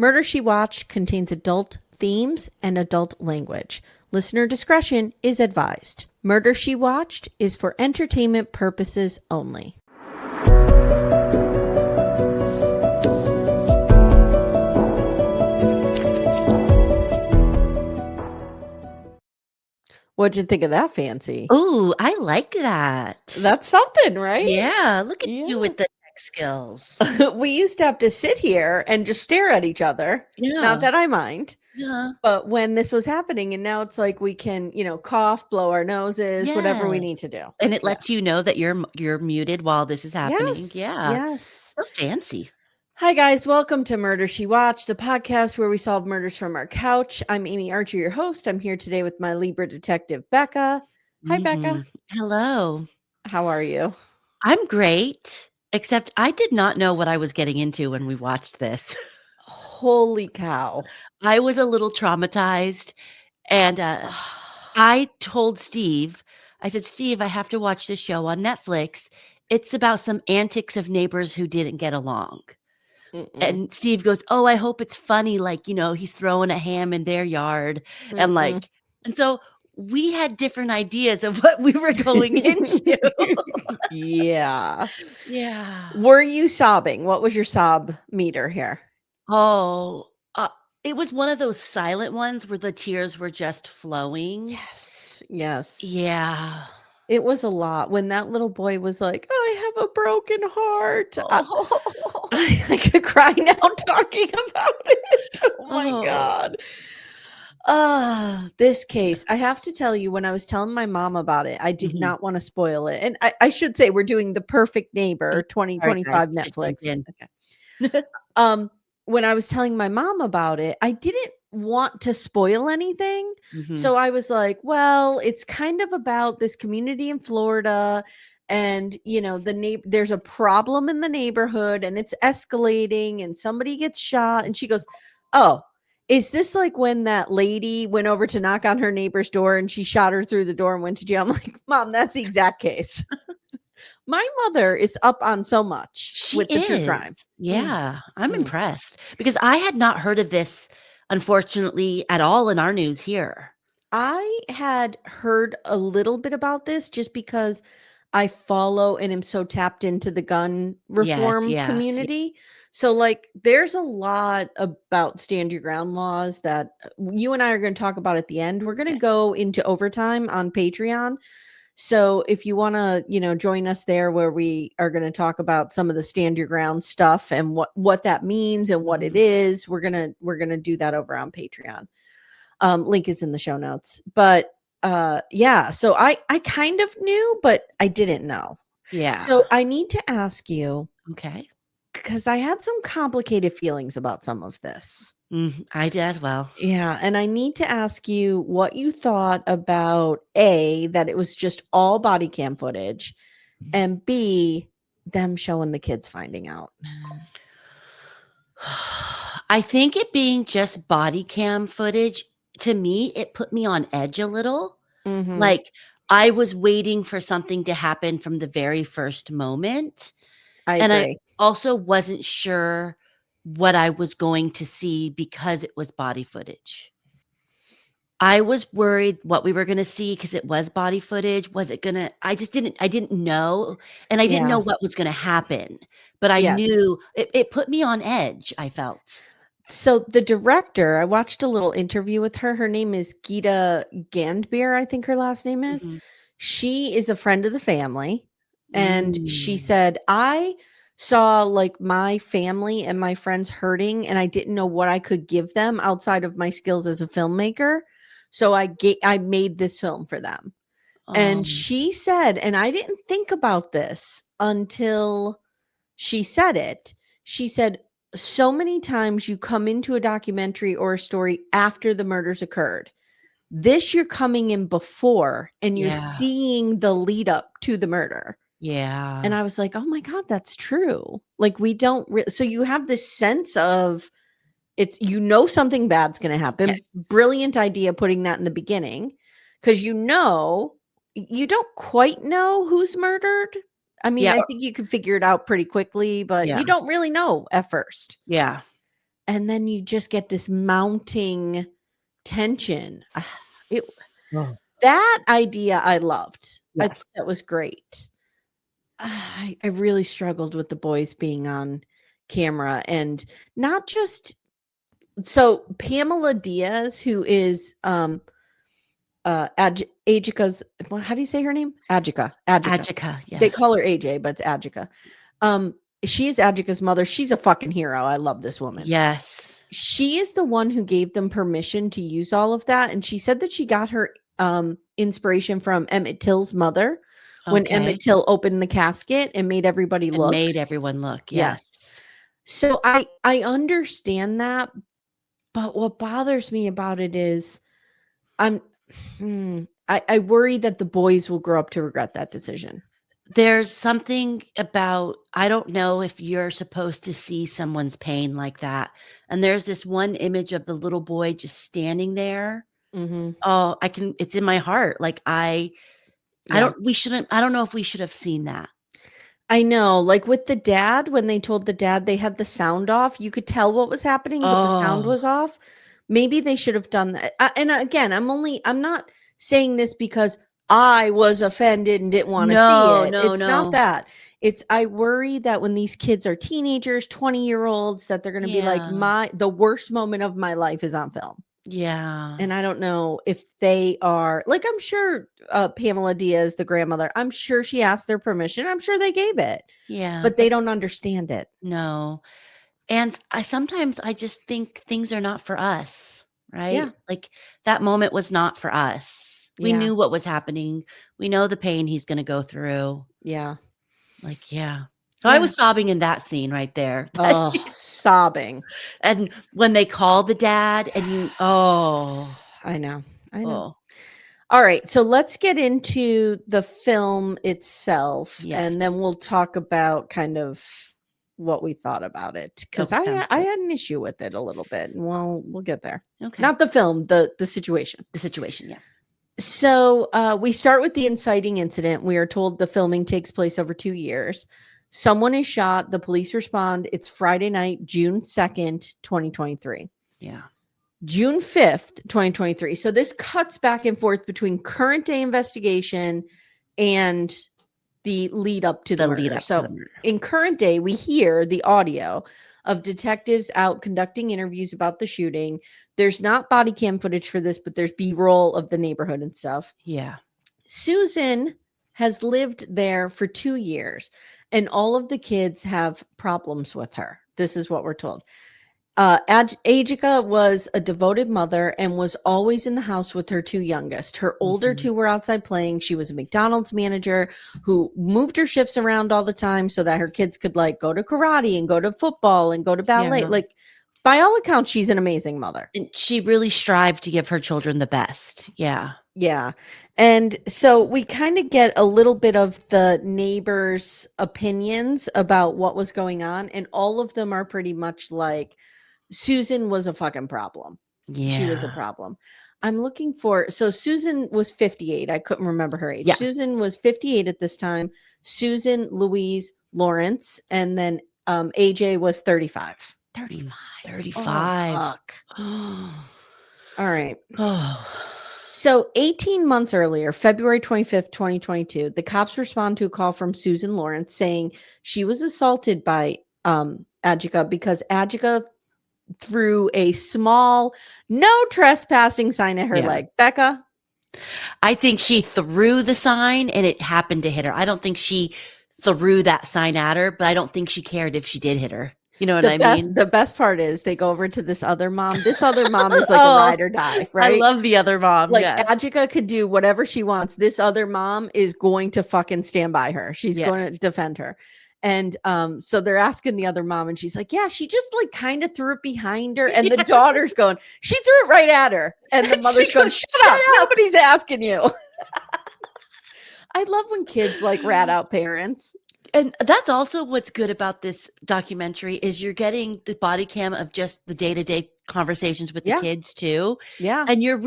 Murder, She Watched contains adult themes and adult language. Listener discretion is advised. Murder, She Watched is for entertainment purposes only. What'd you think of that, Fancy? Ooh, I like that. That's something, right? Yeah, look at you Yeah. with the tech skills. We used to have to sit here and just stare at each other. Yeah. Not that I mind. Yeah. But when this was happening, and now it's like we can, cough, blow our noses, whatever we need to do. And it Yeah. lets you know that you're muted while this is happening. Yes. Yeah. Yes. So fancy. Hi, guys. Welcome to Murder, She Watched, the podcast where we solve murders from our couch. I'm Amy Archer, your host. I'm here today with my Libra detective, Becca. Hi, Becca. Hello. How are you? I'm great, except I did not know what I was getting into when we watched this. Holy cow. I was a little traumatized, and I told Steve, I said, Steve, I have to watch this show on Netflix. It's about some antics of neighbors who didn't get along. And Steve goes, oh, I hope it's funny. Like, he's throwing a ham in their yard. And and so we had different ideas of what we were going into. Yeah. Yeah. Were you sobbing? What was your sob meter here? Oh, it was one of those silent ones where the tears were just flowing. Yes. Yes. Yeah. It was a lot when that little boy was like, I have a broken heart. Oh, I could cry now talking about it. Oh my God. This case, I have to tell you, when I was telling my mom about it, I did not want to spoil it. And I should say we're doing The Perfect Neighbor 2025 Netflix. Okay. When I was telling my mom about it, I didn't want to spoil anything. So I was like, well, it's kind of about this community in Florida, and there's a problem in the neighborhood and it's escalating and somebody gets shot. And she goes, oh, is this like when that lady went over to knock on her neighbor's door and she shot her through the door and went to jail? I'm like, Mom, that's the exact case. My mother is up on so much with the true crime. Yeah, I'm impressed because I had not heard of this, unfortunately, at all in our news here. I had heard a little bit about this just because I follow and am so tapped into the gun reform community. So there's a lot about stand your ground laws that you and I are going to talk about at the end. We're going to go into overtime on Patreon. So if you want to, join us there, where we are going to talk about some of the stand your ground stuff and what that means and what it is, we're going to do that over on Patreon. Link is in the show notes. But yeah, so I kind of knew, but I didn't know. Yeah. So I need to ask you, okay, because I had some complicated feelings about some of this. I did as well. Yeah, and I need to ask you what you thought about A, that it was just all body cam footage, and B, them showing the kids finding out. I think it being just body cam footage, to me, it put me on edge a little. Like I was waiting for something to happen from the very first moment. I And agree. I also wasn't sure what I was going to see because it was body footage. I was worried what we were going to see because it was body footage. Was it going to, I didn't know. And I didn't know what was going to happen, but I knew it put me on edge, I felt. So the director, I watched a little interview with her. Her name is Geeta Gandbir, I think her last name is. She is a friend of the family. And she said, I saw my family and my friends hurting, and I didn't know what I could give them outside of my skills as a filmmaker. So I made this film for them. And she said, and I didn't think about this until she said it. She said, so many times you come into a documentary or a story after the murders occurred. This you're coming in before, and you're seeing the lead up to the murder. Yeah. And I was like, oh my God, that's true. We don't so you have this sense of it's, something bad's going to happen. Yes. Brilliant idea putting that in the beginning, because you don't quite know who's murdered. I mean, I think you can figure it out pretty quickly, but you don't really know at first. Yeah. and then you just get this mounting tension. It Oh, That idea I loved. I thought yes. that was great. I really struggled with the boys being on camera, and not just so Pamela Diaz, who is Ajika's, how do you say her name? Ajika. Ajika, They yeah. call her AJ, but it's Ajika. Um, she is Ajika's mother. She's a fucking hero. I love this woman. Yes. She is the one who gave them permission to use all of that, and she said that she got her inspiration from Emmett Till's mother when Emmett Okay. Till opened the casket and made everybody And look. made everyone look, Yeah. yes. So I understand that, but what bothers me about it is I'm I worry that the boys will grow up to regret that decision. There's something about I don't know if you're supposed to see someone's pain like that, and there's this one image of the little boy just standing there. Mhm. Oh, it's in my heart, like, Yeah. I don't know if we should have seen that. I know, like with the dad, when they told the dad they had the sound off, you could tell what was happening, but the sound Oh, was off. Maybe they should have done that. And again, I'm not saying this because I was offended and didn't want to see no, it. no, It's not no. that. It's I worry that when these kids are teenagers, 20-year-olds, that they're going to be like, Yeah, the worst moment of my life is on film. yeah, And I don't know if they are like, I'm sure Pamela Diaz, the grandmother, I'm sure she asked their permission. I'm sure they gave it, yeah, but they but don't understand it. no, and I just think things are not for us, right? Yeah. Like, that moment was not for us. We Yeah. knew what was happening. We know the pain he's gonna go through. Yeah. Like, yeah. So I Yeah. was sobbing in that scene right there. Oh, sobbing. And when they call the dad and I know. I know. oh, All right. So let's get into the film itself, yes. and then we'll talk about kind of what we thought about it. Because Okay, sounds I good. had an issue with it a little bit, and we'll get there. Okay. Not the film, the situation. The situation, yeah. So we start with the inciting incident. We are told the filming takes place over 2 years. Someone is shot. The police respond. It's Friday night, June 2nd, 2023. Yeah. June 5th, 2023. So this cuts back and forth between current day investigation and the lead up to the The lead murder. up to the So murder. in current day, we hear the audio of detectives out conducting interviews about the shooting. There's not body cam footage for this, but there's B-roll of the neighborhood and stuff. Yeah. Susan has lived there for 2 years, and all of the kids have problems with her. This is what we're told. Ajika was a devoted mother and was always in the house with her two youngest. Her older Mhm. two were outside playing. She was a McDonald's manager who moved her shifts around all the time so that her kids could like go to karate and go to football and go to ballet. Yeah. Like, by all accounts, she's an amazing mother. And she really strived to give her children the best. Yeah. Yeah. And so we kind of get a little bit of the neighbors' opinions about what was going on. And all of them are pretty much like, Susan was a fucking problem. She was a Yeah. problem. I'm looking for, so Susan was 58. I couldn't remember her age. Yeah. Susan was 58 at this time. Susan Louise Lawrence, and then AJ was 35. 35. 35. Oh, fuck. All right. Oh. So 18 months earlier, February 25th, 2022, the cops respond to a call from Susan Lawrence saying she was assaulted by Ajika because Ajika threw a small no trespassing sign at her Yeah. leg. Becca? I think she threw the sign and it happened to hit her. I don't think she threw that sign at her, but I don't think she cared if she did hit her. You know what I mean? The best part is they go over to this other mom. This other mom is like a Oh, ride or die, I right? love the other mom. Like Yes. Ajika could do whatever she wants. This other mom is going to fucking stand by her. She's going to Yes. defend her. And so they're asking the other mom, and she's like, yeah, she just like kind of threw it behind her. And the daughter's going, she threw it right at her. And the And mother's she going, goes, shut "Shut up. up." Nobody's asking you. I love when kids like rat out parents. And that's also what's good about this documentary is you're getting the body cam of just the day-to-day conversations with the Yeah. kids too. Yeah. And you're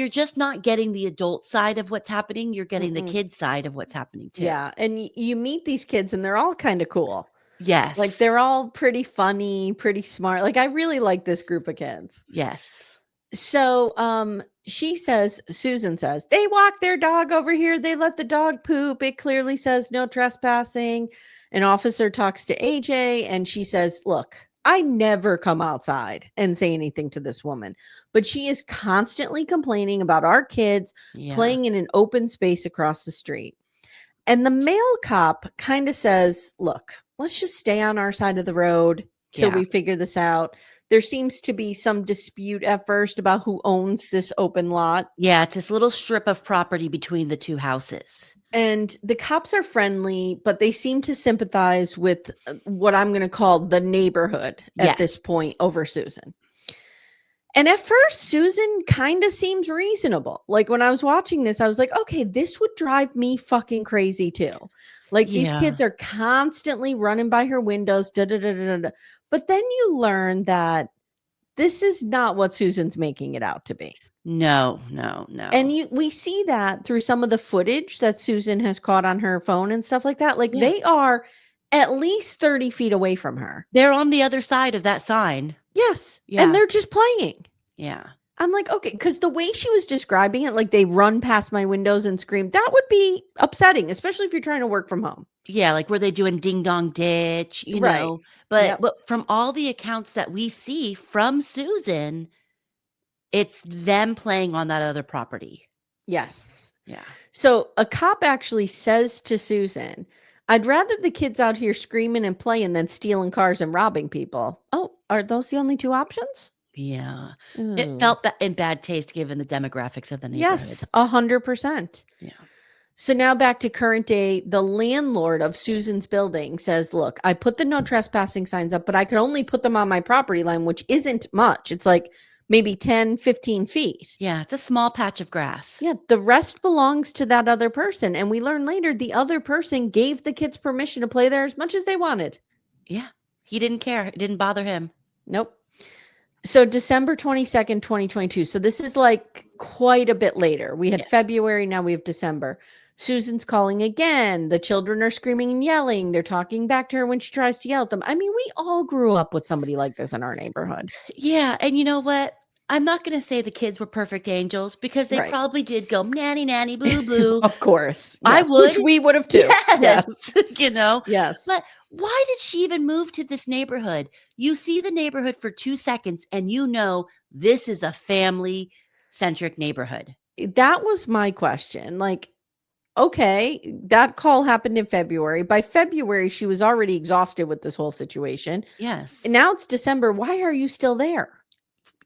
just not getting the adult side of what's happening, you're getting the Mm-mm. kid side of what's happening too. Yeah. And you meet these kids and they're all kind of cool. Yes. Like, they're all pretty funny, pretty smart. Like, I really like this group of kids. Yes. So, Susan says, they walk their dog over here. They let the dog poop. It clearly says no trespassing. An officer talks to AJ and she says, look, I never come outside and say anything to this woman, but she is constantly complaining about our kids playing in an open space across the street. And the male cop kind of says, look, let's just stay on our side of the road till we figure this out. There seems to be some dispute at first about who owns this open lot. Yeah, it's this little strip of property between the two houses. And the cops are friendly, but they seem to sympathize with what I'm going to call the neighborhood at this point over Susan. And at first, Susan kind of seems reasonable. Like when I was watching this, I was like, okay, this would drive me fucking crazy too. Like these kids are constantly running by her windows. Da, da, da, da, da. But then you learn that this is not what Susan's making it out to be. No. And we see that through some of the footage that Susan has caught on her phone and stuff like that. Like they are at least 30 feet away from her. They're on the other side of that sign. Yes. Yeah. And they're just playing. Yeah. I'm like, okay, because the way she was describing it, like they run past my windows and scream, that would be upsetting, especially if you're trying to work from home. Yeah, like were they doing ding dong ditch, you know? But from all the accounts that we see from Susan, it's them playing on that other property. Yes. Yeah. So a cop actually says to Susan, I'd rather the kids out here screaming and playing than stealing cars and robbing people. Oh, are those the only two options? Yeah. It felt in bad taste given the demographics of the neighborhood. Yes, 100%. Yeah. So now back to current day, the landlord of Susan's building says, look, I put the no trespassing signs up, but I could only put them on my property line, which isn't much. It's like maybe 10, 15 feet. Yeah, it's a small patch of grass. Yeah, the rest belongs to that other person. And we learn later the other person gave the kids permission to play there as much as they wanted. Yeah, he didn't care. It didn't bother him. Nope. So December 22nd, 2022. So this is like quite a bit later. We had February, now we have December. Susan's calling again. The children are screaming and yelling. They're talking back to her when she tries to yell at them. I mean, we all grew up with somebody like this in our neighborhood. Yeah. And you know what? I'm not going to say the kids were perfect angels because they probably did go nanny, nanny, boo, boo. Of course. Yes, I would. Which we would have too. Yes. You know? Yes. But why did she even move to this neighborhood? You see the neighborhood for 2 seconds and you know this is a family-centric neighborhood. That was my question. Like, okay, that call happened in February. By February, she was already exhausted with this whole situation. Yes. And now it's December. Why are you still there?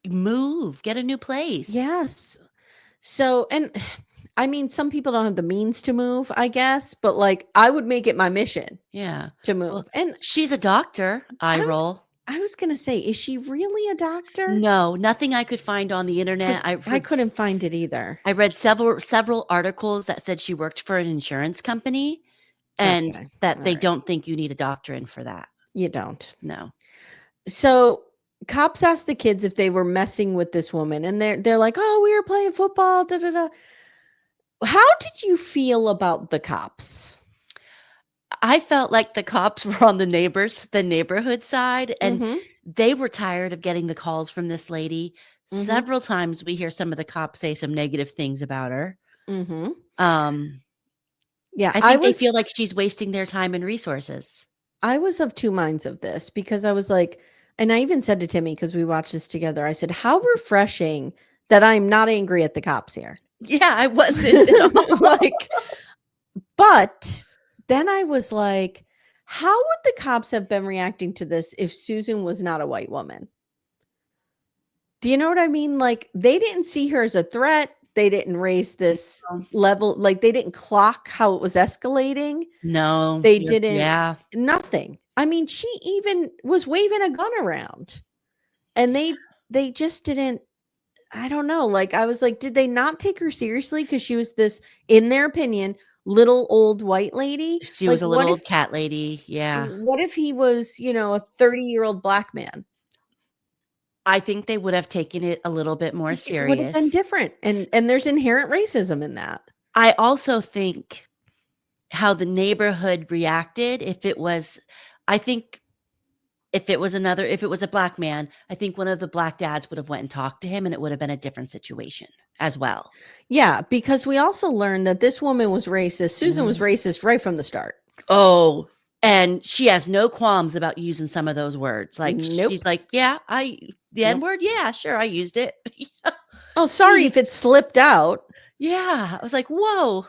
Move, get a new place. Yes. So, and I mean, some people don't have the means to move, I guess, but like I would make it my mission. Yeah. To move. Well, and she's a doctor. I was going to say, is she really a doctor? No, nothing I could find on the internet. I couldn't find it either. I read several articles that said she worked for an insurance company and that they don't think you need a doctorate for that. You don't. No. So cops asked the kids if they were messing with this woman and they're like, oh, we were playing football. Da, da, da. How did you feel about the cops? I felt like the cops were on the neighborhood side, and they were tired of getting the calls from this lady. Several times we hear some of the cops say some negative things about her. Yeah, I think they feel like she's wasting their time and resources. I was of two minds of this because I was like, and I even said to Timmy, because we watched this together, I said, how refreshing that I'm not angry at the cops here. Yeah, I wasn't. But then I was like, how would the cops have been reacting to this if Susan was not a white woman? Do you know what I mean? Like, they didn't see her as a threat. They didn't raise this level. Like, they didn't clock how it was escalating. No. They didn't. Yeah. Nothing. I mean, she even was waving a gun around. And they just didn't. I don't know. Like, I was like, did they not take her seriously? Because she was this, in their opinion, little old white lady. She was a little old cat lady. Yeah. What if he was, a 30-year-old black man? I think they would have taken it a little bit more serious. It would have been different. And there's inherent racism in that. I also think how the neighborhood reacted, if it was I think if it was a black man, I think one of the black dads would have went and talked to him, and it would have been a different situation as well. Yeah, because we also learned that this woman was racist. Susan was racist right from the start. Oh, and she has no qualms about using some of those words. Like, Nope. she's like, "Yeah, the Nope. N-word? Yeah, sure, I used it." Oh, sorry Please. if it slipped out. Yeah, I was like, "Whoa."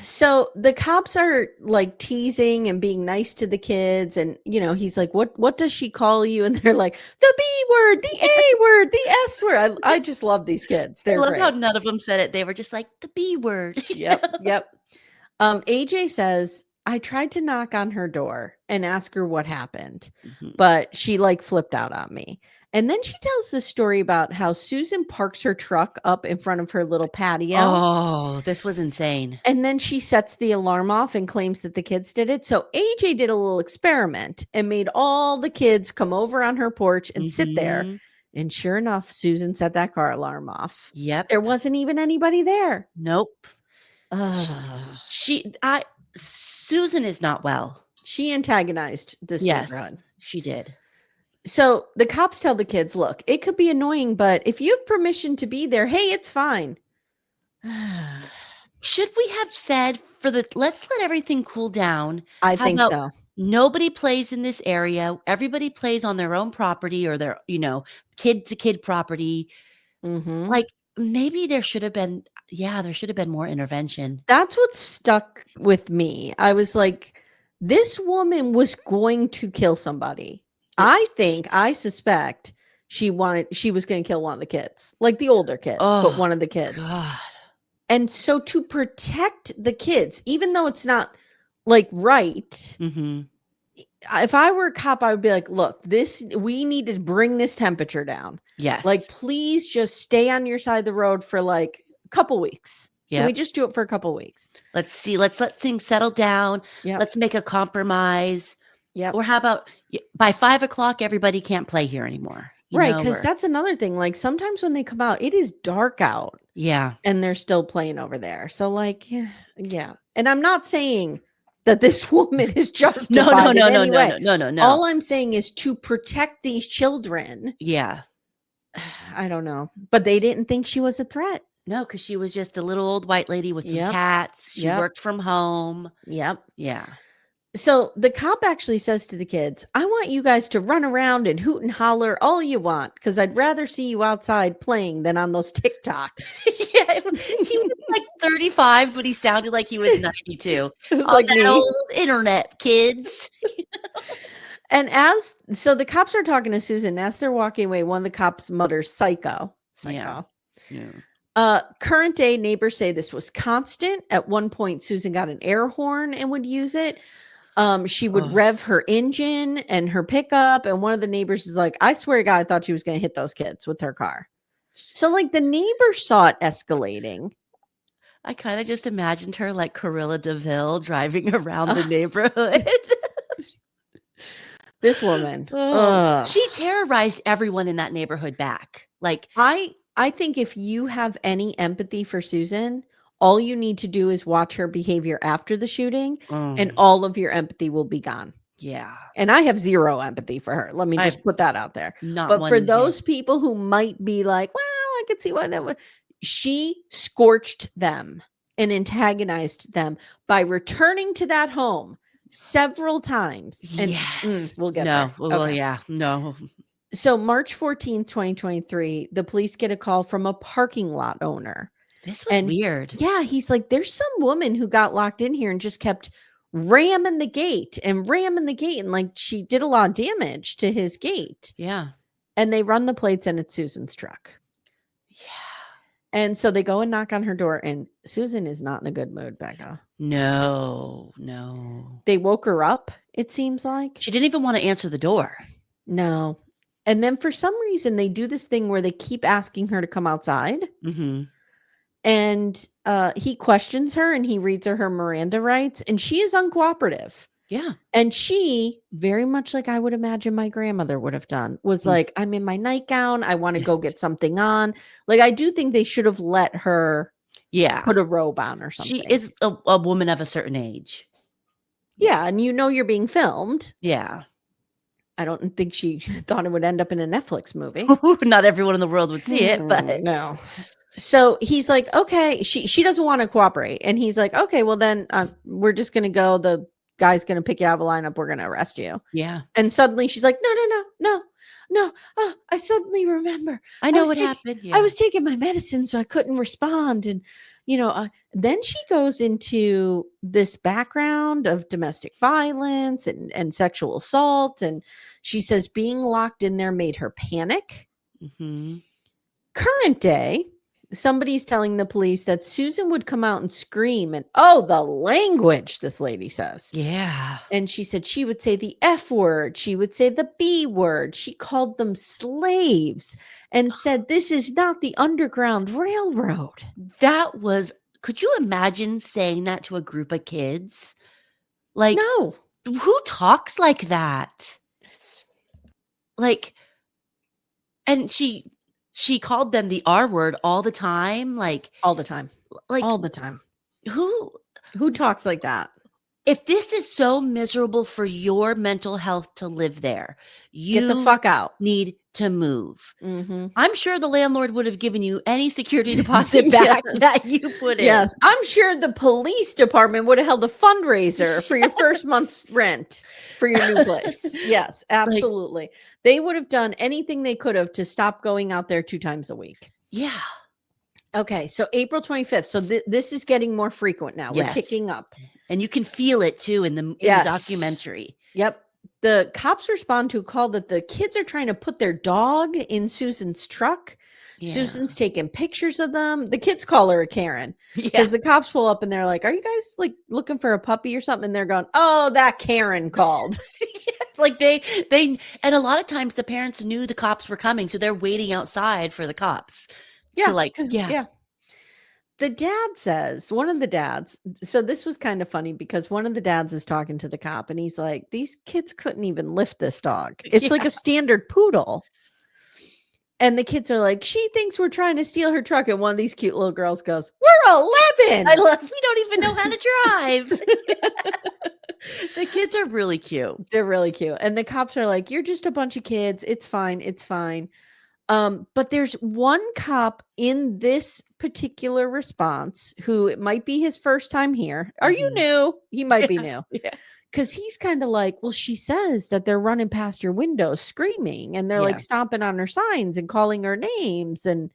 So the cops are like teasing and being nice to the kids, and he's like, what does she call you? And they're like, the B word, the A word, the S word. I just love these kids. I They're love how great. none of them said it. They were just like, "The B word." Yep. AJ says, I tried to knock on her door and ask her what happened, Mhm. but she like flipped out on me. And then she tells this story about how Susan parks her truck up in front of her little patio. Oh, this was insane. And then she sets the alarm off and claims that the kids did it. So AJ did a little experiment and made all the kids come over on her porch and sit there. Mhm. And sure enough, Susan set that car alarm off. Yep. There wasn't even anybody there. Nope. Ugh. Susan is not well. She antagonized this Yes, neighborhood. she did. So the cops tell the kids, look, it could be annoying, but if you have permission to be there, hey, it's fine. Should we have said let's let everything cool down? I How think about so. nobody plays in this area? Everybody plays on their own property or their, kid to kid property. Mm-hmm. Like, maybe there should have been more intervention. That's what stuck with me. I was like, this woman was going to kill somebody. I suspect she was going to kill one of the kids, like the older kids, but one of the kids. God. And so to protect the kids, even though it's not like right, Mhm. if I were a cop, I would be like, look, we need to bring this temperature down. Yes. Like, please just stay on your side of the road for like a couple weeks. Can we just do it for a couple weeks? Let's let things settle down. Yep. Let's make a compromise. Yep. Or how about by 5:00, everybody can't play here anymore? Right, because that's another thing. Like, sometimes when they come out, it is dark out. Yeah. And they're still playing over there. So, like, yeah. And I'm not saying that this woman is justified in any way. No. All I'm saying is to protect these children. Yeah. I don't know. But they didn't think she was a threat. No, because she was just a little old white lady with some Yep. cats. She Yep. worked from home. Yep. Yeah. So the cop actually says to the kids, I want you guys to run around and hoot and holler all you want, because I'd rather see you outside playing than on those TikToks. Yeah, he was like 35, but he sounded like he was 92. It was On like that me. old internet, kids. And so the cops are talking to Susan. As they're walking away, one of the cops mutters, psycho. Yeah. Current day neighbors say this was constant. At one point, Susan got an air horn and would use it. She would rev her engine and her pickup. And one of the neighbors is like, I swear to God, I thought she was going to hit those kids with her car. So, like, the neighbors saw it escalating. I kind of just imagined her like Corilla DeVille driving around the neighborhood. This woman. She terrorized everyone in that neighborhood back. Like, I think if you have any empathy for Susan, all you need to do is watch her behavior after the shooting, and all of your empathy will be gone. Yeah. And I have zero empathy for her. Let me just put that out there. But for those people who might be like, well, I could see why that was, she scorched them and antagonized them by returning to that home several times. And yes. we'll get there. Well, Okay. yeah. No. So March 14th, 2023, the police get a call from a parking lot owner. This was weird. Yeah, he's like, there's some woman who got locked in here and just kept ramming the gate. And like she did a lot of damage to his gate. Yeah. And they run the plates and it's Susan's truck. Yeah. And so they go and knock on her door, and Susan is not in a good mood, Becca. No. They woke her up, it seems like. She didn't even want to answer the door. No. And then for some reason, they do this thing where they keep asking her to come outside. Mm-hmm. And he questions her and he reads her Miranda rights, and she is uncooperative. Yeah. And she, very much like I would imagine my grandmother would have done, was like, I'm in my nightgown. I want to go get something on. Like, I do think they should have let her put a robe on or something. She is a woman of a certain age. Yeah, and you're being filmed. Yeah. I don't think she thought it would end up in a Netflix movie. Not everyone in the world would see it, but No. So he's like, okay, she doesn't want to cooperate, and he's like, okay, well then we're just gonna go. The guy's gonna pick you out of a lineup. We're gonna arrest you. yeah. And suddenly she's like, no, no, no, no, no. Oh, I suddenly remember. I know what happened. I Yeah. was taking my medicine, so I couldn't respond. And, then she goes into this background of domestic violence and sexual assault. And she says being locked in there made her panic. Mhm. Current day, somebody's telling the police that Susan would come out and scream. And oh, the language, this lady says. Yeah. And she said she would say the F word. She would say the B word. She called them slaves and said, this is not the Underground Railroad. That was could you imagine saying that to a group of kids? Like, No. who talks like that? Like, and she called them the R word all the time. Like, All the time. like All the time. who talks like that? if this is so miserable for your mental health to live there, Get the you fuck out. need to move. Mm-hmm. I'm sure the landlord would have given you any security deposit back Yes. that you put in. Yes. I'm sure the police department would have held a fundraiser for your first month's rent for your new place. Yes, absolutely. They would have done anything they could have to stop going out there 2 times a week. Yeah. Okay, so April 25th. So this is getting more frequent now. We're Yes. ticking up. And you can feel it too in the Yes. documentary. Yep. The cops respond to a call that the kids are trying to put their dog in Susan's truck. Yeah. Susan's taking pictures of them. The kids call her a Karen Yeah. because the cops pull up and they're like, "Are you guys like looking for a puppy or something?" And they're going, "Oh, that Karen called." Like they and a lot of times the parents knew the cops were coming, so they're waiting outside for the cops. Yeah, To like, yeah. The dad says, one of the dads, so this was kind of funny because one of the dads is talking to the cop and he's like, these kids couldn't even lift this dog. It's like a standard poodle. And the kids are like, she thinks we're trying to steal her truck. And one of these cute little girls goes, we're 11. I love, we don't even know how to drive. The kids are really cute. They're really cute. And the cops are like, you're just a bunch of kids. It's fine. It's fine. But there's one cop in this particular response who it might be his first time here. Are you new? He might be new. Yeah. Because he's kind of like, well, she says that they're running past your window screaming and they're like stomping on her signs and calling her names. And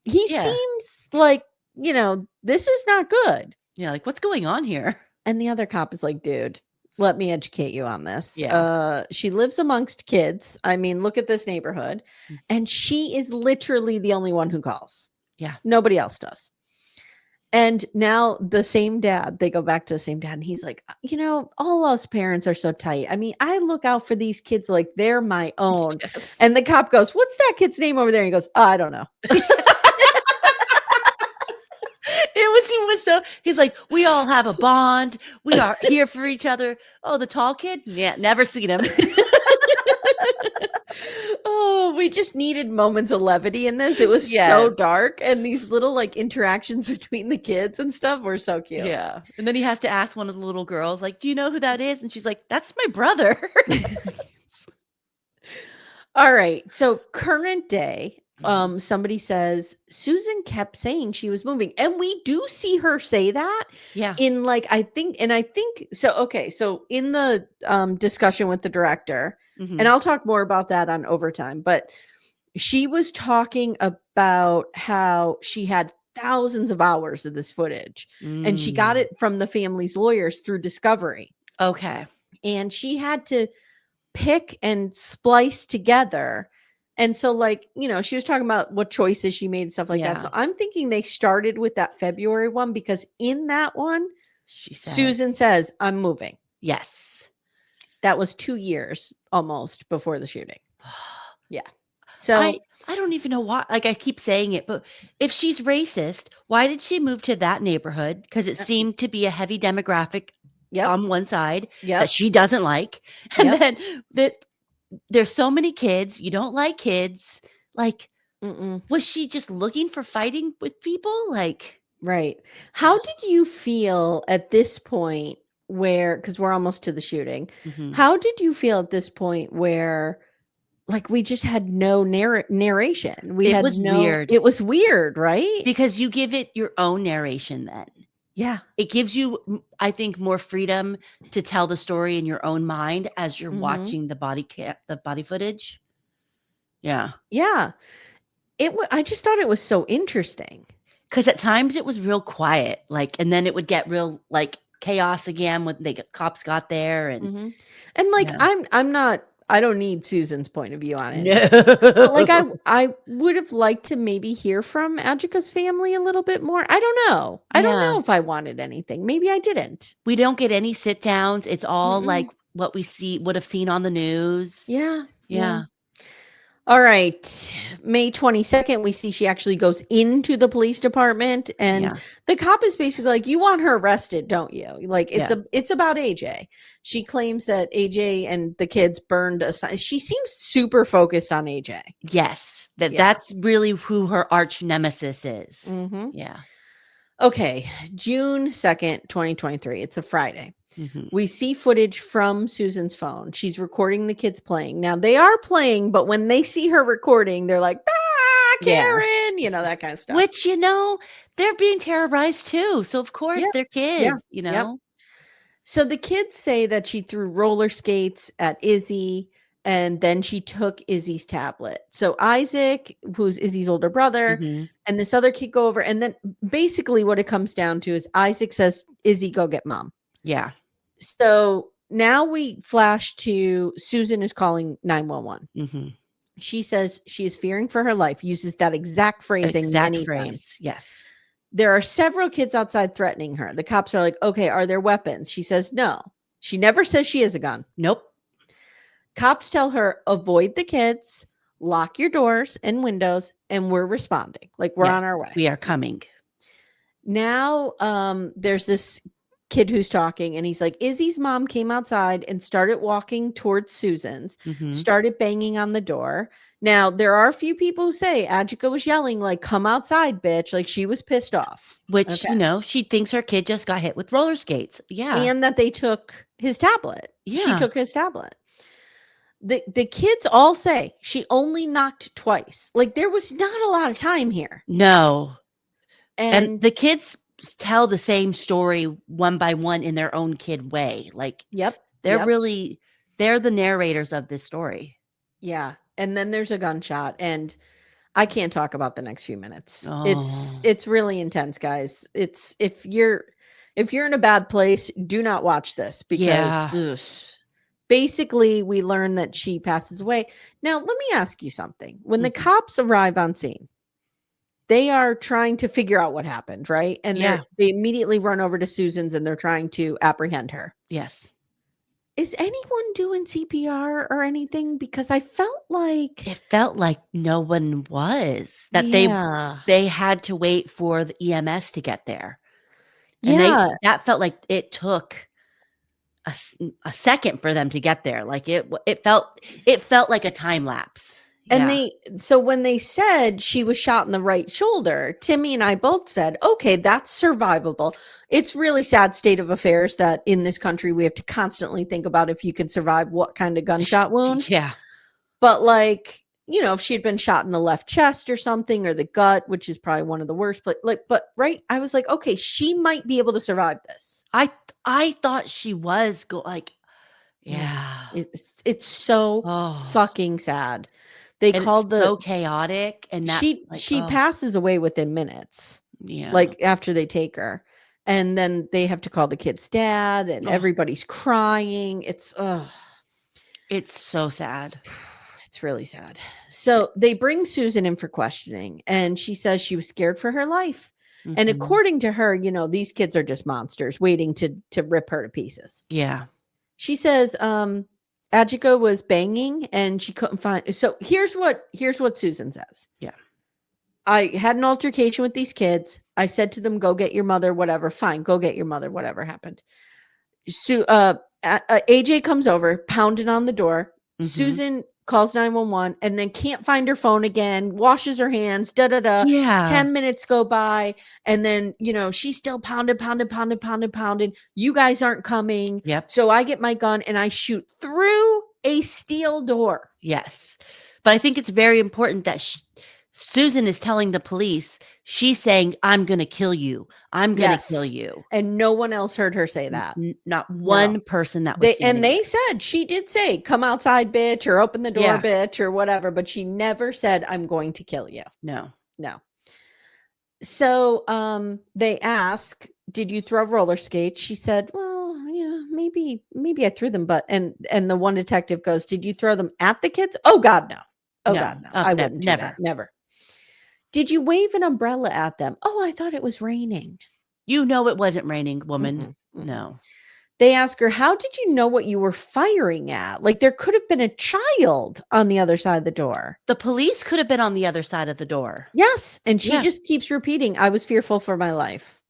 he seems like, this is not good. Yeah, like what's going on here? And the other cop is like, dude, let me educate you on this. Yeah. She lives amongst kids. I mean, look at this neighborhood. And she is literally the only one who calls. Yeah. Nobody else does. And now the same dad, they go back to the same dad. And he's like, all us parents are so tight. I mean, I look out for these kids like they're my own. Yes. And the cop goes, what's that kid's name over there? And he goes, I don't know. He was so, he's like, we all have a bond. We are here for each other. Oh, the tall kid? Yeah, never seen him. Oh, we just needed moments of levity in this. It was so dark. And these little like interactions between the kids and stuff were so cute. Yeah. And then he has to ask one of the little girls, like, do you know who that is? And she's like, that's my brother. All right. So current day, somebody says Susan kept saying she was moving, and we do see her say that. Yeah. In like, I think so. Okay. So in the discussion with the director, and I'll talk more about that on overtime, but she was talking about how she had thousands of hours of this footage and she got it from the family's lawyers through discovery. Okay. And she had to pick and splice together. And so like, she was talking about what choices she made and stuff like that. So I'm thinking they started with that February one because in that one, Susan says, I'm moving. Yes. That was 2 years almost before the shooting. Yeah. So I don't even know why. Like I keep saying it, but if she's racist, why did she move to that neighborhood? Because it seemed to be a heavy demographic on one side that she doesn't like. And then there's so many kids. You don't like kids. Like, was she just looking for fighting with people? Like, right. How did you feel at this point where, because we're almost to the shooting, Mhm. how did you feel at this point where, like, we just had no narration? We It had was no, weird it was weird, right? because you give it your own narration then. Yeah. It gives you, I think, more freedom to tell the story in your own mind as you're Mhm. watching the body footage. Yeah. Yeah. I just thought it was so interesting. Because at times it was real quiet, like, and then it would get real, like, chaos again when cops got there, and Mhm. And, like, yeah. I'm not, I don't need Susan's point of view on any of this. But, like, No. I would have liked to maybe hear from Adjika's family a little bit more. I don't know. I don't Yeah. know if I wanted anything. Maybe I didn't. We don't get any sit downs. It's all like Mm-mm. what we would have seen on the news. Yeah. Yeah. Yeah. All right. May 22nd, we see she actually goes into the police department, and Yeah. the cop is basically like, "You want her arrested, don't you?" Like, Yeah. it's about AJ. She claims that AJ and the kids burned a sign. She seems super focused on AJ. Yes. Yeah. That's really who her arch nemesis is. Mhm. Yeah. Okay, June 2nd, 2023. It's a Friday. Mhm. We see footage from Susan's phone. She's recording the kids playing. Now, they are playing, but when they see her recording, they're like, "Ah, Yeah. Karen," that kind of stuff. Which, they're being terrorized too. So of course Yeah. they're Yeah. kids, Yep. So the kids say that she threw roller skates at Izzy, and then she took Izzy's tablet. So Isaac, who's Izzy's older brother, Mhm. and this other kid go over. And then basically what it comes down to is Isaac says, "Izzy, go get mom." Yeah. So now we flash to Susan is calling 911. Mhm. She says she is fearing for her life, uses that exact phrasing Exact many times. phrase. Yes. There are several kids outside threatening her. The cops are like, "Okay, are there weapons?" She says no. She never says she has a gun. Nope. Cops tell her, "Avoid the kids, lock your doors and windows, and we're responding. Like, we're Yes. on our way." We are coming. Now, there's this kid who's talking, and he's like, "Izzy's mom came outside and started walking towards Susan's, Mhm. started banging on the door." Now, there are a few people who say Adjika was yelling, like, "Come outside, bitch." Like, she was pissed off. Which, Okay. she thinks her kid just got hit with roller skates. Yeah. And that they took his tablet. She Yeah. took his tablet. The kids all say she only knocked twice. Like, there was not a lot of time here. No. And And the kids tell the same story one by one in their own kid way. Like, yep, they're yep. really they're the narrators of this story. Yeah. And then there's a gunshot, and I can't talk about the next few minutes. Oh. It's really intense, guys. It's if you're in a bad place, do not watch this, Yeah. because basically we learn that she passes away. Now, let me ask you something. When the Mhm. cops arrive on scene, they are trying to figure out what happened, right? And Yeah. they immediately run over to Susan's, and they're trying to apprehend her. Yes. Is anyone doing CPR or anything? Because I felt like, It felt like no one was, that yeah. they had to wait for the EMS to get there, and Yeah. that felt like it took a second for them to get there, like, it felt like a time lapse. And Yeah. so when they said she was shot in the right shoulder, Timmy and I both said, "Okay, that's survivable." It's really sad state of affairs that in this country we have to constantly think about if you can survive what kind of gunshot wound. Yeah. But, like, if she had been shot in the left chest or something, or the gut, which is probably one of the worst, but right, I was like, "Okay, she might be able to survive this." I thought she was like, Yeah. yeah. It's so Oh, fucking sad. They and it's called the so chaotic, and that, she like, she oh, passes away within minutes, yeah. like, after they take her, and then they have to call the kid's dad, and Oh, everybody's crying. it's so sad. It's really sad. So they bring Susan in for questioning, and she says she was scared for her life. And Mhm. according to her, these kids are just monsters waiting to rip her to pieces. Yeah. She says Ajika was banging, and she couldn't find. So here's what Susan says. Yeah. "I had an altercation with these kids. I said to them, 'Go get your mother,' whatever. Fine, go get your mother, whatever happened." So AJ comes over, pounding on the door. Mhm. Susan calls 911, and then can't find her phone again, washes her hands, da da da. Yeah. 10 minutes go by, and then, she's still pounding, pounding, pounding, pounding, pounding. You guys aren't coming. Yep. So I get my gun and I shoot through a steel door. Yes. But I think it's very important that Susan is telling the police, she's saying, I'm going to kill you. I'm going to kill you. And no one else heard her say that. Not one person that was They standing there. said, she did say, come outside, bitch, or open the door, bitch, or whatever. But she never said, I'm going to kill you. No. So they ask, did you throw roller skates? She said, well, yeah, maybe I threw them, but and the one detective goes, did you throw them at the kids? Oh God, no. Oh God, no. I wouldn't do that. Never. Did you wave an umbrella at them? Oh, I thought it was raining. You know it wasn't raining, woman. No. They ask her, how did you know what you were firing at? Like, there could have been a child on the other side of the door. The police could have been on the other side of the door. Yes. And she just keeps repeating, I was fearful for my life.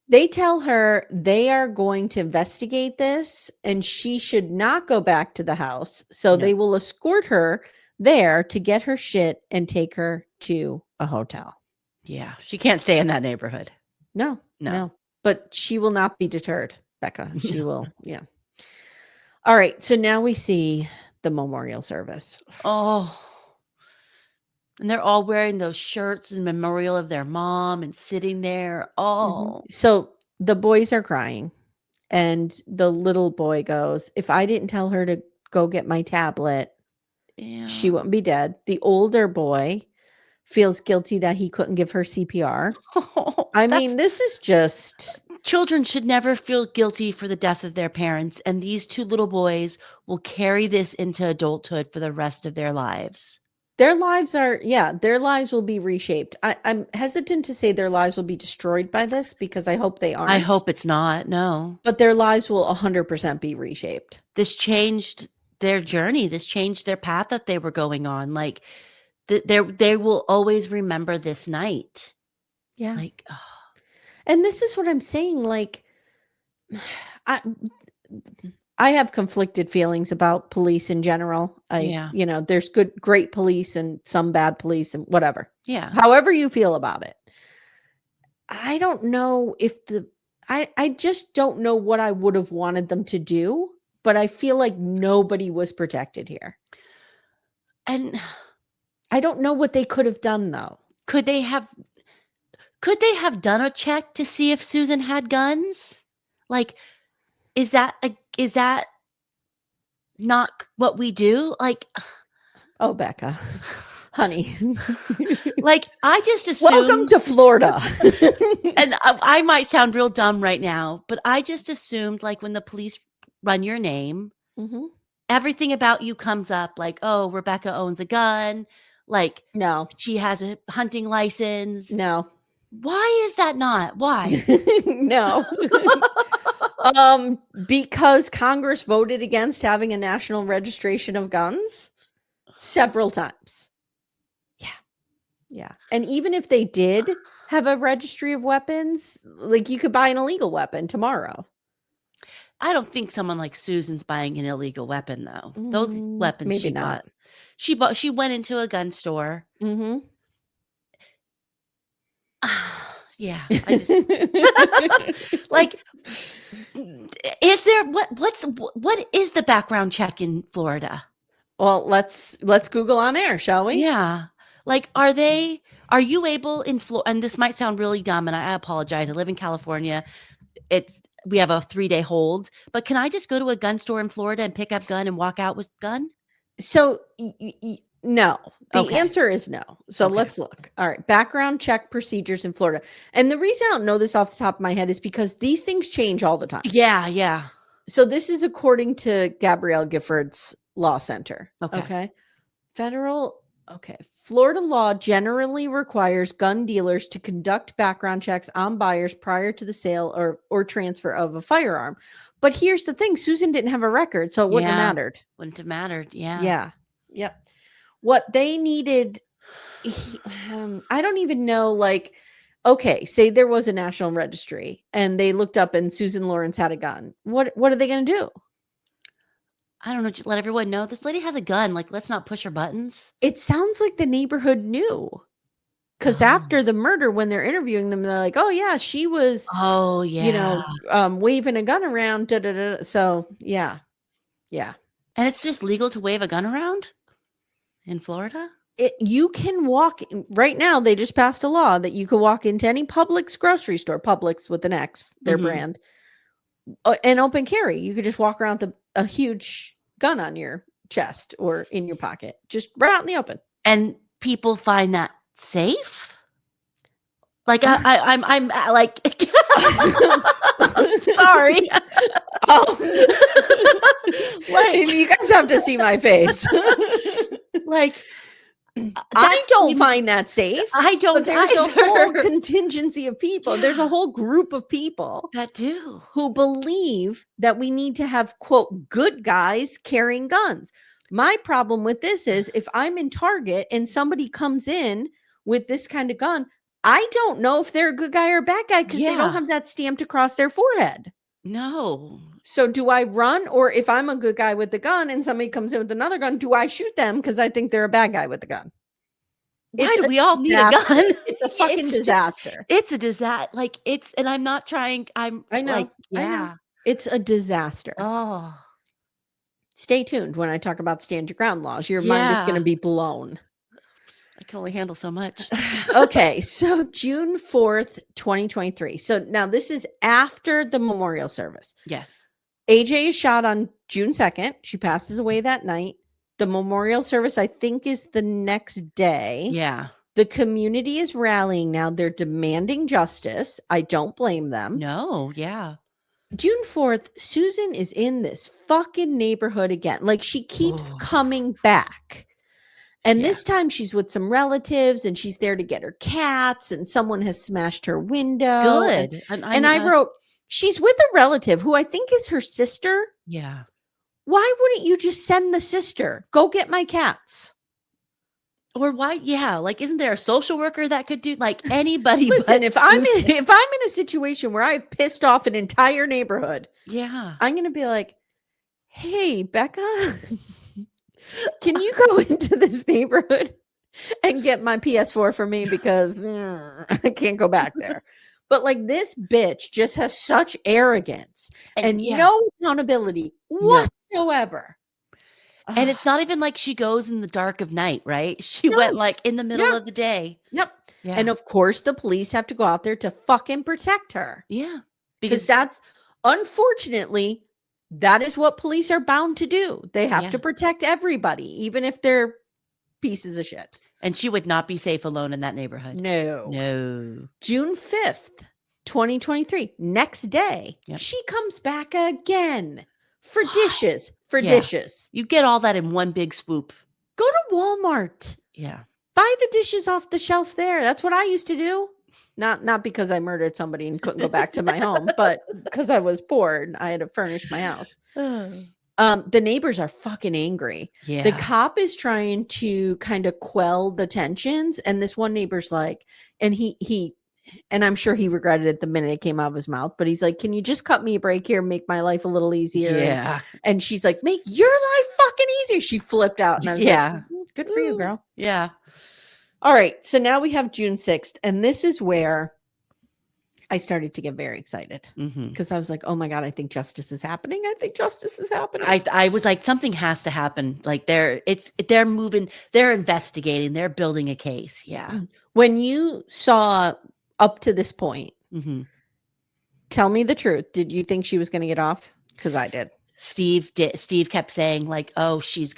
They tell her they are going to investigate this and she should not go back to the house. So they will escort her there to get her shit and take her to a hotel. Yeah. She can't stay in that neighborhood. No. But she will not be deterred, Becca. She will. Yeah. All right. So now we see the memorial service. Oh. And they're all wearing those shirts in memorial of their mom and sitting there. Oh. So the boys are crying. And the little boy goes, if I didn't tell her to go get my tablet, she wouldn't be dead. The older boy feels guilty that he couldn't give her CPR. I mean, this is just... Children should never feel guilty for the death of their parents. And these two little boys will carry this into adulthood for the rest of their lives. Their lives will be reshaped. I'm hesitant to say their lives will be destroyed by this because I hope they aren't. I hope it's not, no. But their lives will 100% be reshaped. This changed their journey. This changed their path that they were going on. Like, they will always remember this night. Yeah. Like, and this is what I'm saying. Like, I have conflicted feelings about police in general. There's great police and some bad police and whatever. Yeah. However you feel about it. I don't know if I just don't know what I would have wanted them to do, but I feel like nobody was protected here. And I don't know what they could have done though. Could they have done a check to see if Susan had guns? Like, is that not what we do? Like, oh, Becca, honey, like, I just assumed, welcome to Florida. And I might sound real dumb right now, but I just assumed, like, when the police run your name, everything about you comes up. Like, oh, Rebecca owns a gun. Like, no, she has a hunting license. No. Why is that not? Why? No. Because Congress voted against having a national registration of guns several times. Yeah. And even if they did have a registry of weapons, like, you could buy an illegal weapon tomorrow. I don't think someone like Susan's buying an illegal weapon though. Those weapons maybe she not. bought. She went into a gun store. Yeah. I just like, is there what is the background check in Florida? Well, let's Google on air, shall we? Yeah. Like, are you able in Florida, and this might sound really dumb and I apologize. I live in California. We have a 3-day hold, but can I just go to a gun store in Florida and pick up gun and walk out with gun? So no, the answer is no. So let's look. All right. Background check procedures in Florida. And the reason I don't know this off the top of my head is because these things change all the time. Yeah. So this is according to Gabrielle Gifford's Law Center. Okay. Florida law generally requires gun dealers to conduct background checks on buyers prior to the sale or transfer of a firearm. But here's the thing. Susan didn't have a record, so it wouldn't have mattered. Wouldn't have mattered. Yeah. Yeah. Yep. What they needed, I don't even know, like, okay, say there was a national registry and they looked up and Susan Lawrence had a gun. What are they going to do? I don't know, just let everyone know this lady has a gun. Like, let's not push her buttons. It sounds like the neighborhood knew. Because Oh. after the murder, when they're interviewing them, they're like, "Oh yeah, she was, Oh, yeah. waving a gun around." Da, da, da. So yeah. And it's just legal to wave a gun around in Florida? You can walk right now. They just passed a law that you can walk into any Publix grocery store, Publix with an X, their brand, and open carry. You could just walk around with a huge gun on your chest or in your pocket, just right out in the open. And people find that safe? Like, I'm like, sorry. Like, you guys have to see my face. Like, I don't find that safe. I don't. But there's a whole contingency of people. Yeah. There's a whole group of people that do who believe that we need to have, quote, good guys carrying guns. My problem with this is if I'm in Target and somebody comes in with this kind of gun, I don't know if they're a good guy or a bad guy because they don't have that stamped across their forehead. No. So do I run, or if I'm a good guy with the gun and somebody comes in with another gun, do I shoot them because I think they're a bad guy with the gun? Why do we all need a gun? It's a fucking disaster. It's a disaster. Like, it's, and I'm not trying. I know. Like, yeah. I know. It's a disaster. Oh. Stay tuned when I talk about stand your ground laws. Your mind is going to be blown. I can only handle so much. Okay, so June 4th, 2023. So now this is after the memorial service. Yes. AJ is shot on June 2nd. She passes away that night. The memorial service, I think, is the next day. Yeah. The community is rallying now. They're demanding justice. I don't blame them. No, yeah. June 4th, Susan is in this fucking neighborhood again. Like, she keeps coming back. And this time she's with some relatives and she's there to get her cats and someone has smashed her window. Good. And I wrote, she's with a relative who I think is her sister. Yeah. Why wouldn't you just send the sister? Go get my cats. Or why? Yeah. Like, isn't there a social worker that could do, like, anybody? Listen, if I'm in a situation where I've pissed off an entire neighborhood, yeah, I'm going to be like, hey, Becca, can you go into this neighborhood and get my PS4 for me because I can't go back there. But like, this bitch just has such arrogance and no accountability whatsoever. And it's not even like she goes in the dark of night, right? She went like in the middle of the day. Yep. Yeah. And of course the police have to go out there to fucking protect her. Yeah. Because that's, unfortunately, that is what police are bound to do. They have to protect everybody, even if they're pieces of shit. And she would not be safe alone in that neighborhood. No. June 5th, 2023, next day, she comes back again for dishes. Dishes. You get all that in one big swoop. Go to Walmart. Yeah. Buy the dishes off the shelf there. That's what I used to do. Not because I murdered somebody and couldn't go back to my home, but because I was poor and I had to furnish my house. The neighbors are fucking angry. Yeah. The cop is trying to kind of quell the tensions, and this one neighbor's like, and he and I'm sure he regretted it the minute it came out of his mouth, but he's like, can you just cut me a break here, make my life a little easier? Yeah. And she's like, make your life fucking easier. She flipped out, and I was like, good for you, girl. Yeah. All right, so now we have June 6th, and this is where I started to get very excited because I was like, oh my God, I think justice is happening. I think justice is happening. I was like, something has to happen. Like, they're moving, they're investigating, they're building a case. Yeah. When you saw up to this point, tell me the truth. Did you think she was going to get off? Because I did. Steve Steve kept saying, like, oh, she's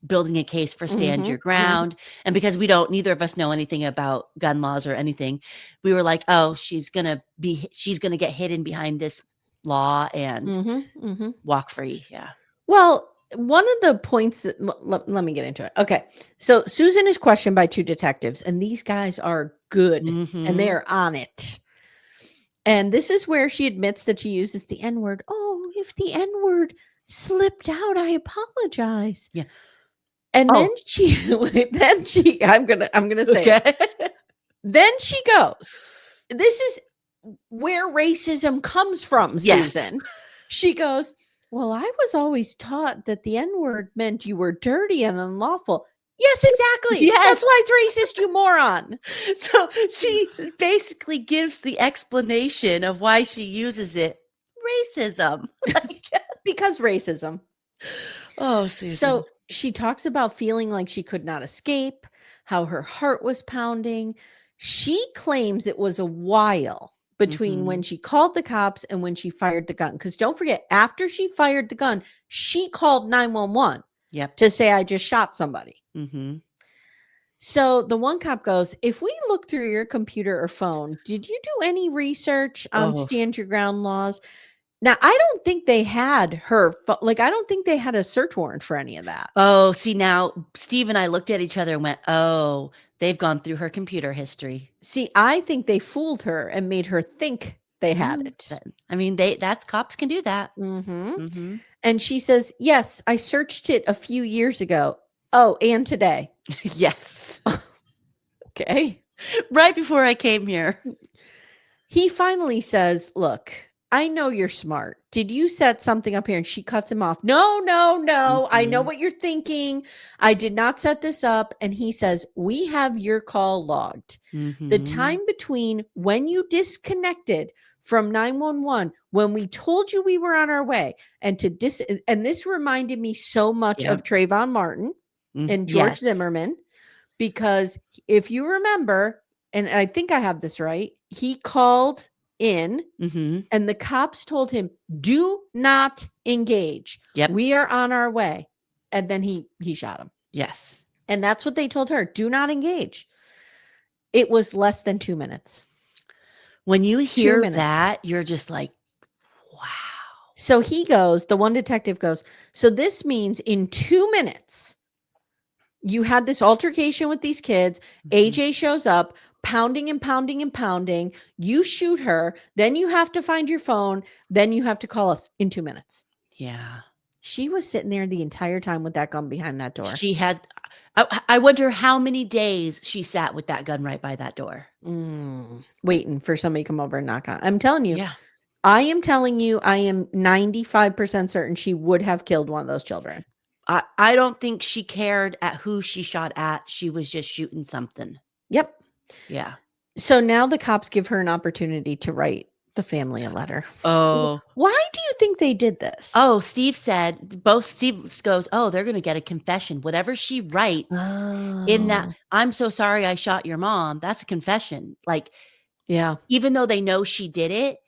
building a case for stand your ground. And because neither of us know anything about gun laws or anything, we were like, oh, she's gonna get hidden behind this law and walk free. Yeah. Well, one of the points that, let me get into it. Okay. So Susan is questioned by two detectives, and these guys are good and they are on it. And this is where she admits that she uses the N-word. Oh, if the N-word slipped out, I apologize. Yeah. And then I'm gonna say, then she goes, this is where racism comes from, Susan. She goes, Well, I was always taught that the N-word meant you were dirty and unlawful. Yes, exactly. Yes. That's why it's racist, you moron. So she basically gives the explanation of why she uses it. Racism. Because racism. Oh, Susan. So she talks about feeling like she could not escape, how her heart was pounding. She claims it was a while between when she called the cops and when she fired the gun. Because don't forget, after she fired the gun, she called 911 Yep. to say, I just shot somebody. Mm-hmm. So the one cop goes, if we look through your computer or phone, did you do any research on stand your ground laws? Now, I don't think they had her, I don't think they had a search warrant for any of that. Oh, see, now Steve and I looked at each other and went, oh, they've gone through her computer history. See, I think they fooled her and made her think they had it. I mean, that's cops can do that. Mm-hmm. Mm-hmm. And she says, yes, I searched it a few years ago. Oh, and today. Yes. Okay. Right before I came here. He finally says, look, I know you're smart. Did you set something up here? And she cuts him off. No, no, no. I know what you're thinking. I did not set this up. And he says, we have your call logged. The time between when you disconnected from 911, when we told you we were on our way, and and this reminded me so much of Trayvon Martin and George Zimmerman, because if you remember, and I think I have this right, he called in and the cops told him, do not engage. Yep. We are on our way. And then he shot him. Yes. And that's what they told her. Do not engage. It was less than 2 minutes. When you hear that, you're just like, wow. So he goes, the one detective goes, so this means in 2 minutes, you had this altercation with these kids. AJ shows up, pounding and pounding and pounding. You shoot her. Then you have to find your phone. Then you have to call us in 2 minutes. Yeah. She was sitting there the entire time with that gun behind that door. She had, I wonder how many days she sat with that gun right by that door. Waiting for somebody to come over and knock on. I'm telling you. Yeah. I am telling you, I am 95% certain she would have killed one of those children. I don't think she cared at who she shot at. She was just shooting something. Yep. Yeah. So now the cops give her an opportunity to write the family a letter. Oh. Why do you think they did this? Oh, Steve goes, oh, they're going to get a confession. Whatever she writes in that, I'm so sorry I shot your mom. That's a confession. Like, yeah. Even though they know she did it,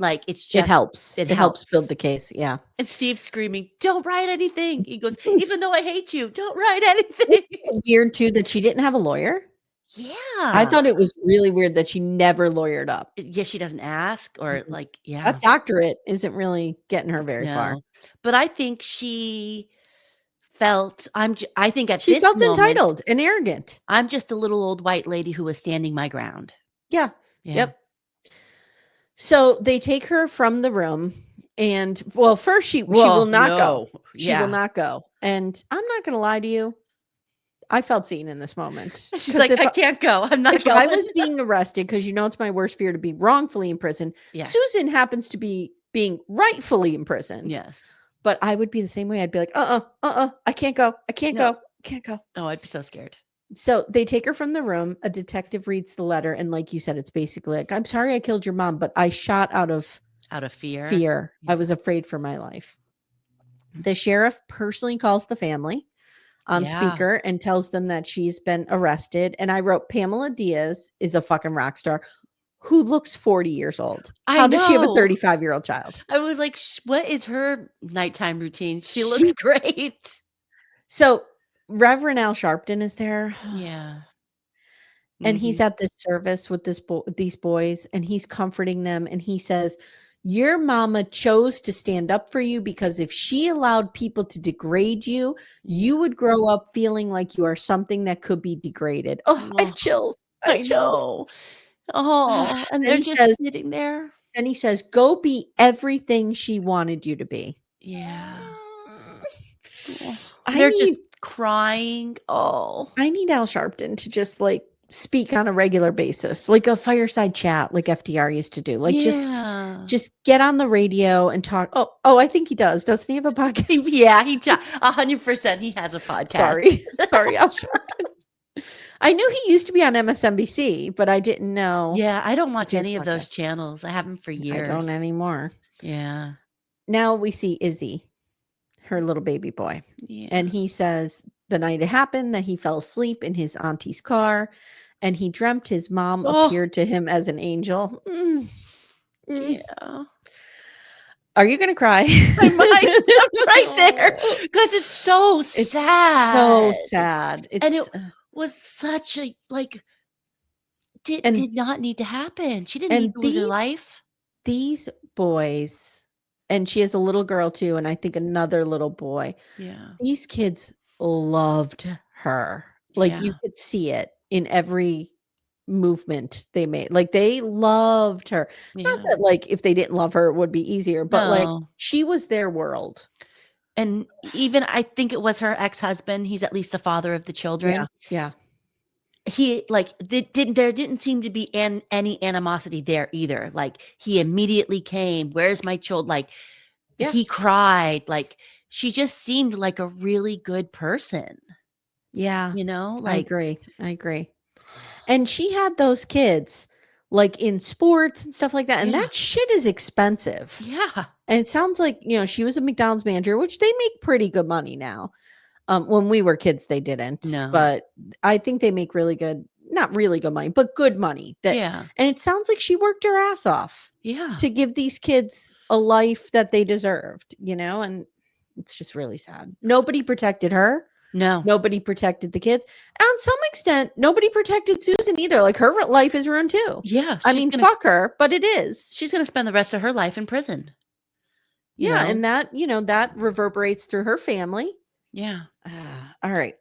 like it's just it helps. It helps build the case. Yeah. And Steve's screaming, "Don't write anything." He goes, "Even though I hate you, don't write anything." Weird too that she didn't have a lawyer. Yeah. I thought it was really weird that she never lawyered up. Yeah, she doesn't ask or like, yeah. That doctorate isn't really getting her very far. But I think she felt I think at she this felt moment, entitled and arrogant. I'm just a little old white lady who was standing my ground. Yeah. Yep. So they take her from the room and first she will not go. She will not go. And I'm not going to lie to you. I felt seen in this moment. She's like, I can't go. I'm not going. If I was being arrested, because it's my worst fear to be wrongfully imprisoned. Yes. Susan happens to be being rightfully imprisoned. Yes. But I would be the same way. I'd be like, I can't go. I can't go. I can't go. Oh, I'd be so scared. So they take her from the room. A detective reads the letter. And like you said, it's basically like, I'm sorry I killed your mom, but I shot out of fear. Yeah. I was afraid for my life. The sheriff personally calls the family on speaker and tells them that she's been arrested. And I wrote, Pamela Diaz is a fucking rock star who looks 40 years old. How does she have a 35-year-old child? I was like, what is her nighttime routine? She looks great. So Reverend Al Sharpton is there. Yeah. And he's at this service with these boys, and he's comforting them. And he says, your mama chose to stand up for you because if she allowed people to degrade you, you would grow up feeling like you are something that could be degraded. Oh, I have chills. I have chills. Oh, and they're just sitting there. And he says, go be everything she wanted you to be. Yeah. They're just crying. Oh, I need Al Sharpton to just like speak on a regular basis, like a fireside chat, like FDR used to do. Like Yeah. just get on the radio and talk. Oh, I think he does. Doesn't he have a podcast? Yeah, 100% he has a podcast. Sorry, I'll shorten. I knew he used to be on MSNBC, but I didn't know. Yeah, I don't watch his any of those podcast. channels. I haven't for I years. don't anymore. Yeah. Now we see Izzy, her little baby boy. Yeah. And he says the night it happened that he fell asleep in his auntie's car and he dreamt his mom appeared to him as an angel. Yeah. Are you going to cry? I might. I'm right there because it's so sad. It's so sad. And it was such a did not need to happen. She didn't need to lose her life. These boys, and she has a little girl too, and I think another little boy. Yeah. These kids loved her. Like you could see it in every movement they made. Like they loved her. Not that like if they didn't love her it would be easier, but like she was their world. And even I think it was her ex-husband. He's at least the father of the children. Yeah. He there didn't seem to be any animosity there either. Like he immediately came, where's my child? Like he cried. Like she just seemed like a really good person. Yeah. You know, I agree. And she had those kids like in sports and stuff like that. And that shit is expensive. Yeah. And it sounds like, she was a McDonald's manager, which they make pretty good money now. When we were kids, they didn't. No. But I think they make not really good money, but good money. And it sounds like she worked her ass off. Yeah. To give these kids a life that they deserved, and it's just really sad. Nobody protected her. No. Nobody protected the kids. And on some extent, nobody protected Susan either. Like her life is ruined too. Yeah. I mean, fuck her, but it is. She's going to spend the rest of her life in prison. Yeah. And that, that reverberates through her family. Yeah. All right.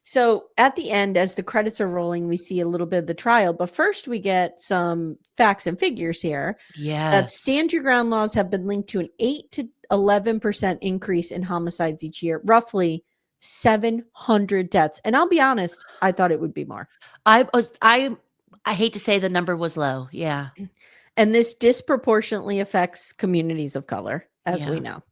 So at the end, as the credits are rolling, we see a little bit of the trial. But first, we get some facts and figures here. Yes. That stand your ground laws have been linked to an 8 to 11% increase in homicides each year, roughly 700 deaths. And I'll be honest, I thought it would be more. I hate to say the number was low. Yeah. And this disproportionately affects communities of color, as we know.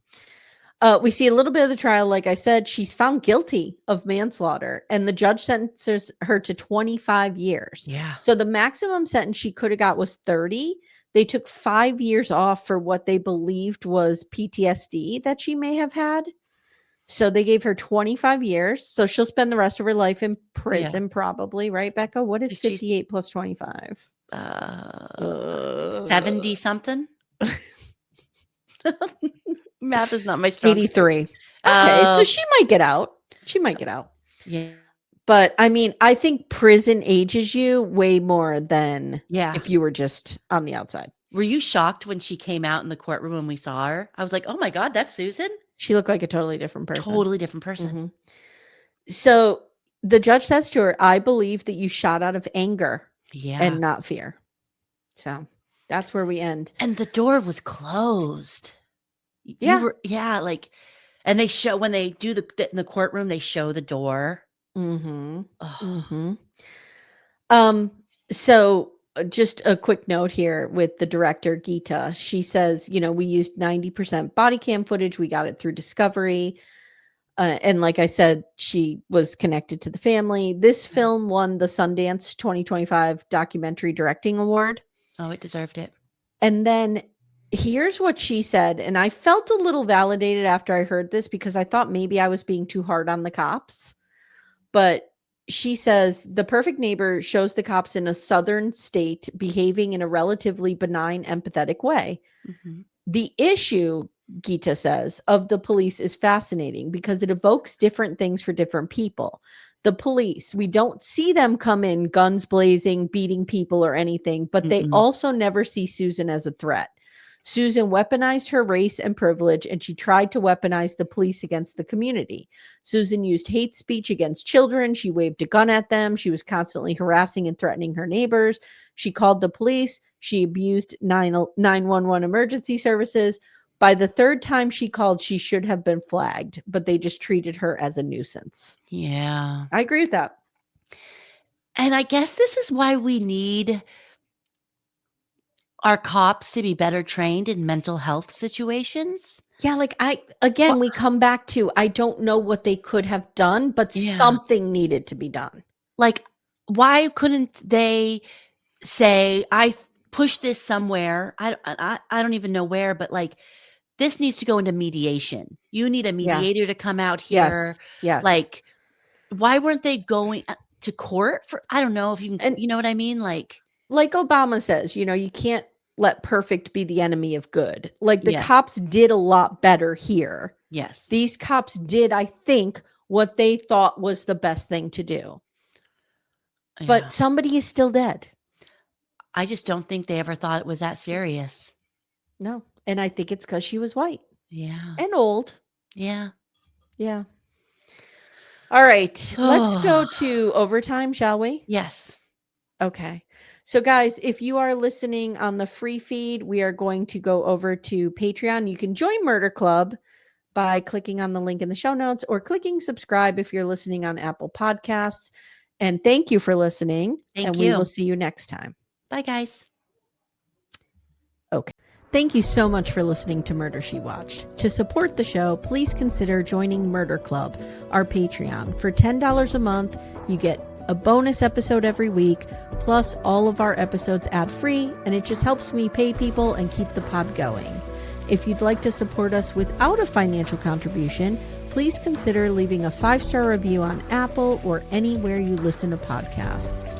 We see a little bit of the trial. Like I said, she's found guilty of manslaughter and the judge sentences her to 25 years. Yeah. So the maximum sentence she could have got was 30. They took 5 years off for what they believed was PTSD that she may have had. So they gave her 25 years. So she'll spend the rest of her life in prison, probably, right, Becca? What is 58 plus 25? 70 something. Math is not my strong 83. Okay, so she might get out. Yeah. But I mean, I think prison ages you way more than if you were just on the outside. Were you shocked when she came out in the courtroom when we saw her? I was like, oh my God, that's Susan? She looked like a totally different person. Mm-hmm. So the judge says to her, I believe that you shot out of anger and not fear. So that's where we end. And the door was closed. Yeah. And they show when they do in the courtroom, they show the door. Mm-hmm. Mm-hmm. So just a quick note here with the director, Geeta. She says, we used 90% body cam footage. We got it through Discovery. And like I said, she was connected to the family. This film won the Sundance 2025 Documentary Directing Award. Oh, it deserved it. And then here's what she said. And I felt a little validated after I heard this because I thought maybe I was being too hard on the cops. But she says the perfect neighbor shows the cops in a southern state behaving in a relatively benign, empathetic way. Mm-hmm. The issue, Geeta says, of the police is fascinating because it evokes different things for different people. The police, we don't see them come in guns blazing, beating people or anything, but they also never see Susan as a threat. Susan weaponized her race and privilege, and she tried to weaponize the police against the community. Susan used hate speech against children. She waved a gun at them. She was constantly harassing and threatening her neighbors. She called the police. She abused 911 emergency services. By the third time she called, she should have been flagged, but they just treated her as a nuisance. Yeah. I agree with that. And I guess this is why we need our cops to be better trained in mental health situations. Yeah, like Wha we come back to, I don't know what they could have done, but Yeah. something needed to be done. Like, why couldn't they say, "I pushed this somewhere," I don't even know where, but, like, "This needs to go into mediation. You need a Yeah. mediator to come out here." Yes. Yes. Like, why weren't they going, to court for I don't know if you can And you know what I mean? Like Obama says, you can't let perfect be the enemy of good. Like, the Yeah. cops did a lot better here. Yes. These cops did, I think, what they thought was the best thing to do. Yeah. But somebody is still dead. I just don't think they ever thought it was that serious. No. And I think it's because she was white Yeah. and old. Yeah. Yeah. All right. Let's go to overtime, shall we? Yes. Okay. So, guys, if you are listening on the free feed, we are going to go over to Patreon. You can join Murder Club by clicking on the link in the show notes or clicking subscribe if you're listening on Apple Podcasts. And thank you for listening. Thank We will you. see you next time. Bye, guys. Okay. Thank you so much for listening to Murder She Watched. To support the show, please consider joining Murder Club, our Patreon. For $10 a month, you get a bonus episode every week, plus all of our episodes ad-free, and it just helps me pay people and keep the pod going. If you'd like to support us without a financial contribution, please consider leaving a 5-star review on Apple or anywhere you listen to podcasts.